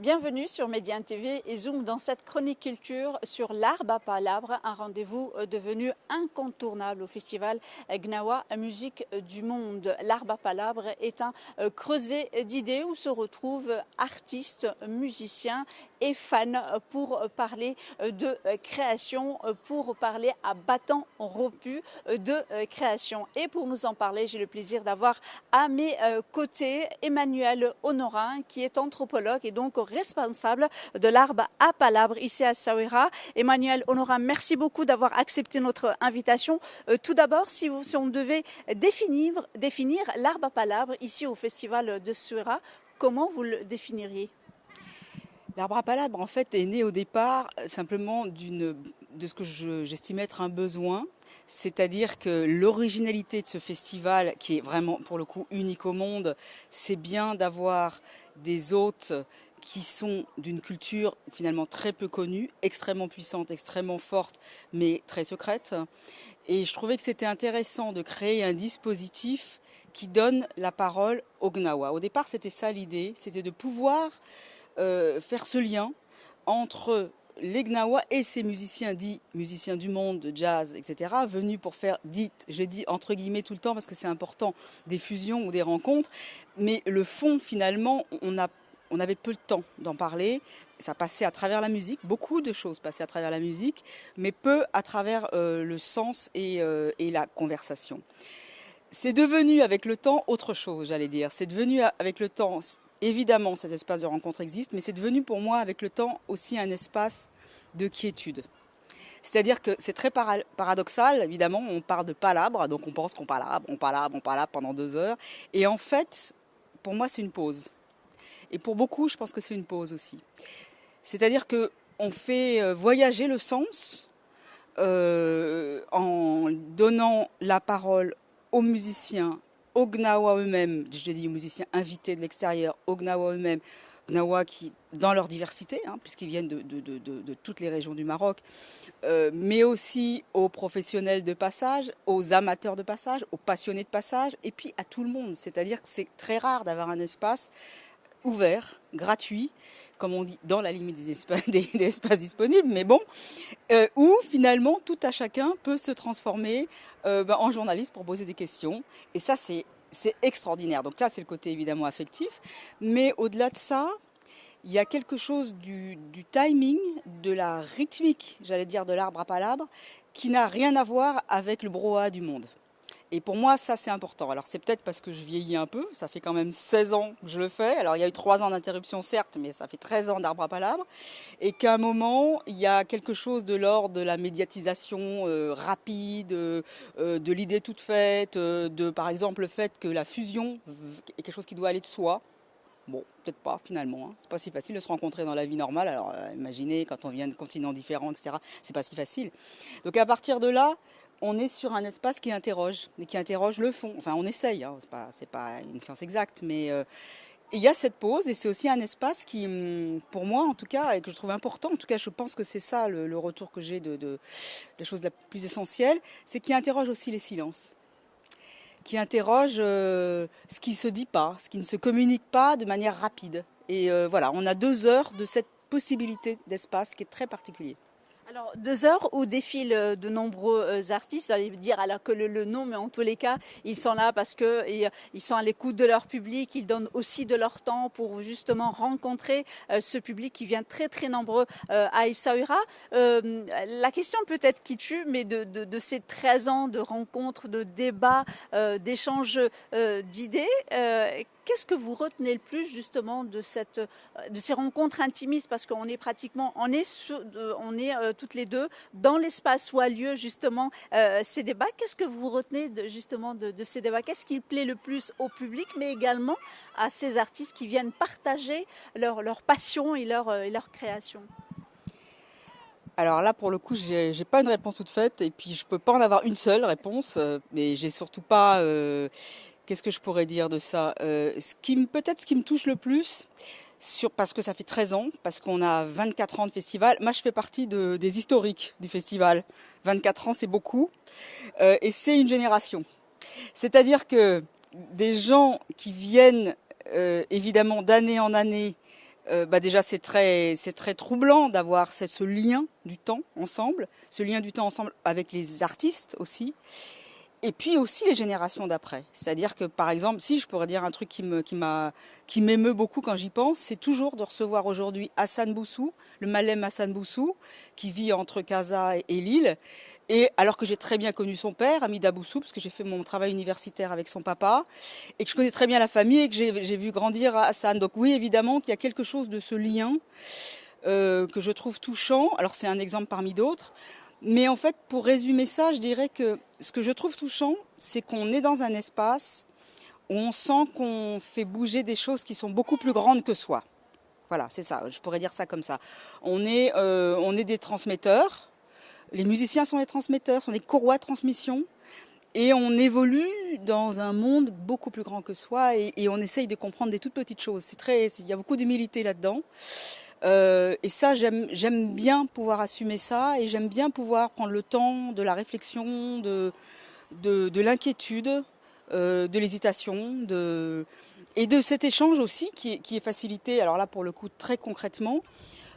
Bienvenue sur Médiane TV et Zoom dans cette chronique culture sur l'Arbre à Palabre, un rendez-vous devenu incontournable au festival Gnawa Musique du Monde. L'Arbre à Palabre est un creuset d'idées où se retrouvent artistes, musiciens et fans pour parler de création, pour parler à bâtons rompus de création. Et pour nous en parler, j'ai le plaisir d'avoir à mes côtés Emmanuel Honorin, qui est anthropologue et donc responsable de l'Arbre à Palabre ici à Essaouira. Emmanuel Honorin, merci beaucoup d'avoir accepté notre invitation. Tout d'abord, si on devait définir l'Arbre à Palabre ici au festival de Essaouira, comment vous le définiriez? L'Arbre à Palabre, en fait, est né au départ simplement de ce que j'estimais être un besoin. C'est-à-dire que l'originalité de ce festival, qui est vraiment, pour le coup, unique au monde, c'est bien d'avoir des hôtes qui sont d'une culture finalement très peu connue, extrêmement puissante, extrêmement forte, mais très secrète. Et je trouvais que c'était intéressant de créer un dispositif qui donne la parole aux Gnawa. Au départ, c'était ça l'idée, c'était de pouvoir faire ce lien entre les Gnawa et ces musiciens dits musiciens du monde, de jazz, etc., venus pour faire, je dis entre guillemets tout le temps parce que c'est important, des fusions ou des rencontres, mais le fond finalement, on avait peu de temps d'en parler, ça passait à travers la musique, beaucoup de choses passaient à travers la musique, mais peu à travers le sens et la conversation. C'est devenu avec le temps autre chose, j'allais dire, c'est devenu avec le temps... Évidemment, cet espace de rencontre existe, mais c'est devenu pour moi, avec le temps, aussi un espace de quiétude. C'est-à-dire que c'est très paradoxal, évidemment, on parle de palabre, donc on pense qu'on palabre pendant 2 heures. Et en fait, pour moi, c'est une pause. Et pour beaucoup, je pense que c'est une pause aussi. C'est-à-dire qu'on fait voyager le sens en donnant la parole aux musiciens, aux Gnawa eux-mêmes, je dis aux musiciens invités de l'extérieur, aux Gnawa eux-mêmes, Gnawa qui, dans leur diversité, puisqu'ils viennent de toutes les régions du Maroc, mais aussi aux professionnels de passage, aux amateurs de passage, aux passionnés de passage, et puis à tout le monde. C'est-à-dire que c'est très rare d'avoir un espace ouvert, gratuit, comme on dit, dans la limite des espaces disponibles, mais bon, où finalement tout à chacun peut se transformer en journaliste pour poser des questions. Et ça, c'est extraordinaire. Donc là, c'est le côté évidemment affectif. Mais au-delà de ça, il y a quelque chose du timing, de la rythmique, j'allais dire, de l'Arbre à Palabre, qui n'a rien à voir avec le brouhaha du monde. Et pour moi, ça, c'est important. Alors, c'est peut-être parce que je vieillis un peu. Ça fait quand même 16 ans que je le fais. Alors, il y a eu 3 ans d'interruption, certes, mais ça fait 13 ans d'Arbre à Palabre. Et qu'à un moment, il y a quelque chose de l'ordre de la médiatisation rapide, de l'idée toute faite, de, par exemple, le fait que la fusion est quelque chose qui doit aller de soi. Bon, peut-être pas, finalement. C'est pas si facile de se rencontrer dans la vie normale. Alors, imaginez, quand on vient de continents différents, etc., c'est pas si facile. Donc, à partir de là, on est sur un espace qui interroge, mais qui interroge le fond. Enfin, on essaye, c'est pas une science exacte, mais il y a cette pause, et c'est aussi un espace qui, pour moi en tout cas, et que je trouve important, en tout cas je pense que c'est ça le retour que j'ai de la chose la plus essentielle, c'est qu'il interroge aussi les silences, qui interroge ce qui ne se dit pas, ce qui ne se communique pas de manière rapide. Et voilà, on a 2 heures de cette possibilité d'espace qui est très particulier. Alors, 2 heures où défilent de nombreux artistes, j'allais dire alors que le nom, mais en tous les cas, ils sont là parce que ils sont à l'écoute de leur public, ils donnent aussi de leur temps pour justement rencontrer ce public qui vient très très nombreux à Essaouira. La question peut-être qui tue, mais de ces 13 ans de rencontres, de débats, d'échanges d'idées, qu'est-ce que vous retenez le plus justement de ces rencontres intimistes, parce qu'on est pratiquement, on est toutes les deux dans l'espace où a lieu justement ces débats. Qu'est-ce que vous retenez justement de ces débats? Qu'est-ce qui plaît le plus au public, mais également à ces artistes qui viennent partager leur passion et leur création? Alors là, pour le coup, j'ai pas une réponse toute faite, et puis je peux pas en avoir une seule réponse, mais j'ai surtout pas... Qu'est-ce que je pourrais dire de ça? Peut-être ce qui me touche le plus, parce que ça fait 13 ans, parce qu'on a 24 ans de festival. Moi, je fais partie des historiques du festival. 24 ans, c'est beaucoup. Et c'est une génération. C'est-à-dire que des gens qui viennent, évidemment, d'année en année, Déjà c'est très troublant d'avoir ce lien du temps ensemble, ce lien du temps ensemble avec les artistes aussi. Et puis aussi les générations d'après. C'est-à-dire que, par exemple, si je pourrais dire un truc qui m'émeut beaucoup quand j'y pense, c'est toujours de recevoir aujourd'hui Hassan Boussou, le Malem Hassan Boussou, qui vit entre Casa et Lille. Et alors que j'ai très bien connu son père, Hamida Boussou, parce que j'ai fait mon travail universitaire avec son papa, et que je connais très bien la famille et que j'ai vu grandir Hassan. Donc oui, évidemment qu'il y a quelque chose de ce lien que je trouve touchant. Alors c'est un exemple parmi d'autres. Mais en fait, pour résumer ça, je dirais que ce que je trouve touchant, c'est qu'on est dans un espace où on sent qu'on fait bouger des choses qui sont beaucoup plus grandes que soi. Voilà, c'est ça, je pourrais dire ça comme ça. On est des transmetteurs, les musiciens sont des transmetteurs, sont des courroies de transmission, et on évolue dans un monde beaucoup plus grand que soi, et on essaye de comprendre des toutes petites choses. Il y a beaucoup d'humilité là-dedans. Et ça, j'aime bien pouvoir assumer ça, et j'aime bien pouvoir prendre le temps de la réflexion, de l'inquiétude, de l'hésitation, et de cet échange aussi qui est facilité, alors là pour le coup très concrètement,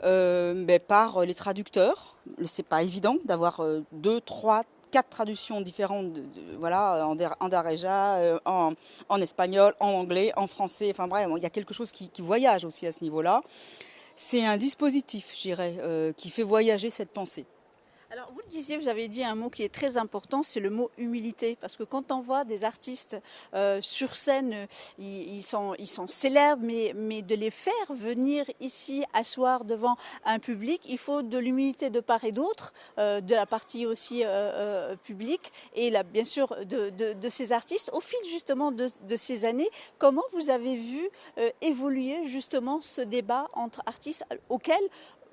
par les traducteurs. C'est pas évident d'avoir 2, 3, 4 traductions différentes, voilà, en Darija, en espagnol, en anglais, en français, enfin bref, il y a quelque chose qui voyage aussi à ce niveau-là. C'est un dispositif, je dirais, qui fait voyager cette pensée. Alors, vous le disiez, vous avez dit un mot qui est très important, c'est le mot humilité. Parce que quand on voit des artistes sur scène, ils sont célèbres, mais de les faire venir ici, asseoir devant un public, il faut de l'humilité de part et d'autre, de la partie aussi publique, et là, bien sûr de ces artistes. Au fil justement de ces années, comment vous avez vu évoluer justement ce débat entre artistes auquel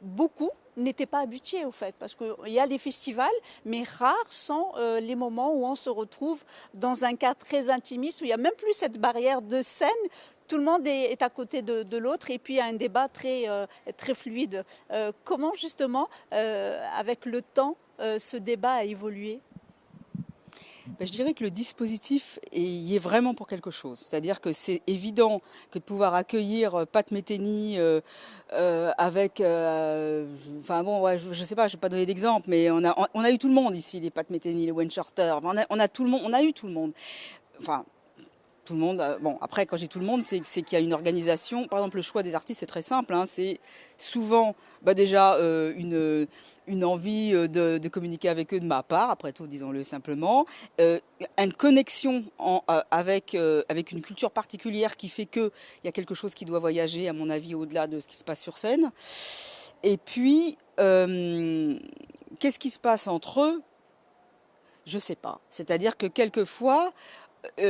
beaucoup n'étaient pas habitués au fait, parce qu'il y a des festivals, mais rares sont les moments où on se retrouve dans un cadre très intimiste, où il n'y a même plus cette barrière de scène, tout le monde est à côté de l'autre, et puis il y a un débat très fluide. Comment justement, avec le temps, ce débat a évolué ? Je dirais que le dispositif y est vraiment pour quelque chose. C'est-à-dire que c'est évident que de pouvoir accueillir Pat Metheny avec... enfin bon, ouais, je ne sais pas, je ne vais pas donner d'exemple, mais on a eu tout le monde ici, les Pat Metheny, les Wayne Shorter. On a tout le monde, on a eu tout le monde. Enfin, tout le monde. Bon, après, quand j'ai tout le monde, c'est qu'il y a une organisation. Par exemple, le choix des artistes, c'est très simple. C'est souvent déjà une envie de communiquer avec eux de ma part, après tout, disons-le simplement. Une connexion avec une culture particulière qui fait qu'il y a quelque chose qui doit voyager, à mon avis, au-delà de ce qui se passe sur scène. Et puis, qu'est-ce qui se passe entre eux ? Je ne sais pas. C'est-à-dire que quelquefois...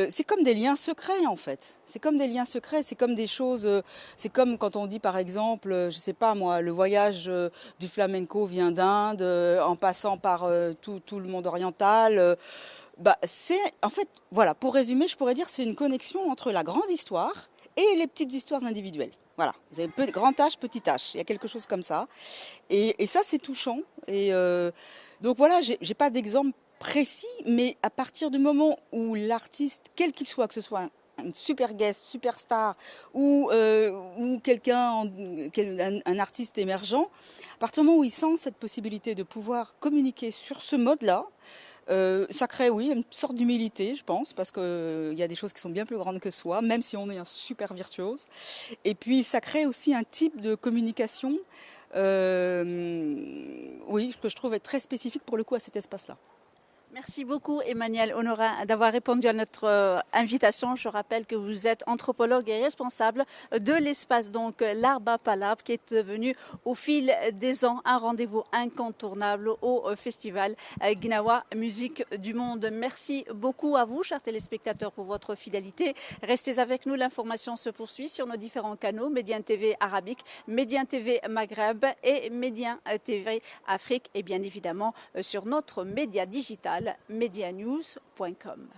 c'est comme des liens secrets en fait. C'est comme des liens secrets, c'est comme des choses. C'est comme quand on dit par exemple, je sais pas moi, le voyage du flamenco vient d'Inde, en passant par tout le monde oriental. C'est en fait, voilà. Pour résumer, je pourrais dire c'est une connexion entre la grande histoire et les petites histoires individuelles. Voilà. Vous avez grand H, petit H. Il y a quelque chose comme ça. Et ça c'est touchant. Et donc voilà, j'ai pas d'exemple précis, mais à partir du moment où l'artiste, quel qu'il soit, que ce soit un super guest, superstar ou quelqu'un, un artiste émergent, à partir du moment où il sent cette possibilité de pouvoir communiquer sur ce mode-là, ça crée, oui, une sorte d'humilité, je pense, parce qu'il y a des choses qui sont bien plus grandes que soi, même si on est un super virtuose. Et puis, ça crée aussi un type de communication, oui, que je trouve être très spécifique pour le coup à cet espace-là. Merci beaucoup Emmanuelle Honorat d'avoir répondu à notre invitation. Je rappelle que vous êtes anthropologue et responsable de l'espace donc l'Arba Palabre qui est devenu au fil des ans un rendez-vous incontournable au festival Gnawa Musique du Monde. Merci beaucoup à vous chers téléspectateurs pour votre fidélité. Restez avec nous, l'information se poursuit sur nos différents canaux, Médien TV Arabique, Médien TV Maghreb et Médien TV Afrique et bien évidemment sur notre média digital medianews.com.